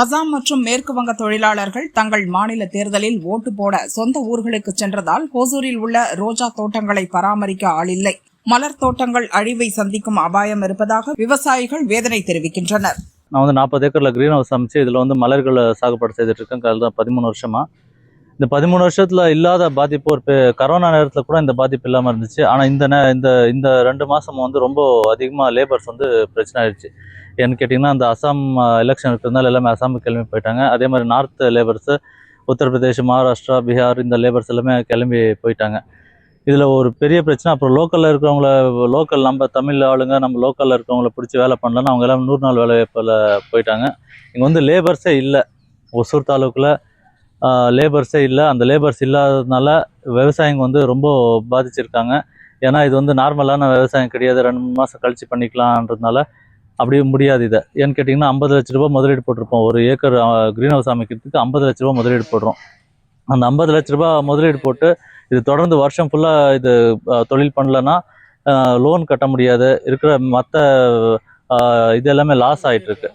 அசாம் மற்றும் மேற்கு வங்க தொழிலாளர்கள் தங்கள் மாநில தேர்தலில் ஓட்டு போட சொந்த ஊர்களுக்கு சென்றதால் ஹோசூரில் உள்ள ரோஜா தோட்டங்களை பராமரிக்க ஆளில்லை. மலர் தோட்டங்கள் அழிவை சந்திக்கும் அபாயம் இருப்பதாக விவசாயிகள் வேதனை தெரிவிக்கின்றனர். நான் 40 ஏக்கர்ல கிரீன் ஹவுஸ் அமைச்சு இதுல மலர்களை சாகுபடி செய்துட்டு இருக்கேன். 13 வருஷமா. இந்த 13 வருஷத்துல இல்லாத பாதிப்பு ஒரு கரோனா நேரத்துல கூட இந்த பாதிப்பு இல்லாம இருந்துச்சு. ஆனா இந்த 2 மாசம் ரொம்ப அதிகமா லேபர்ஸ் பிரச்சனை ஆயிடுச்சு. ஏன்னு கேட்டிங்கன்னா, அந்த அசாம் எலெக்ஷன் இருக்கிறதுனால எல்லாமே அசாமுக்கு கிளம்பி போயிட்டாங்க. அதே மாதிரி நார்த் லேபர்ஸு உத்தரப்பிரதேஷ், மகாராஷ்டிரா, பீகார் இந்த லேபர்ஸ் எல்லாமே கிளம்பி போயிட்டாங்க. இதில் ஒரு பெரிய பிரச்சனை. அப்புறம் லோக்கல் நம்ம தமிழ் ஆளுங்க நம்ம லோக்கலில் இருக்கிறவங்கள பிடிச்சி வேலை பண்ணலன்னா அவங்க எல்லாம் 100 நாள் வேலை வாய்ப்பில் போயிட்டாங்க. இங்கே லேபர்ஸே இல்லை. ஒசூர் தாலுக்கில் லேபர்ஸே இல்லை. அந்த லேபர்ஸ் இல்லாததுனால விவசாயிங்க ரொம்ப பாதிச்சிருக்காங்க. ஏன்னா இது நார்மலான விவசாயம் கிடையாது. 2-3 மாதம் கழிச்சு பண்ணிக்கலான்றதுனால அப்படி முடியாது. இதை ஏன்னு கேட்டிங்கன்னா 50 லட்ச ரூபா முதலீடு போட்டிருப்போம். ஒரு ஏக்கர் கிரீன் ஹவுஸ் அமைக்கிறதுக்கு 50 லட்ச ரூபா முதலீடு போடுறோம். அந்த 50 லட்ச ரூபா முதலீடு போட்டு இது தொடர்ந்து வருஷம் ஃபுல்லாக இது தொழில் பண்ணலன்னா லோன் கட்ட முடியாது. இருக்கிற மற்ற இது எல்லாமே லாஸ் ஆகிட்டு இருக்கு.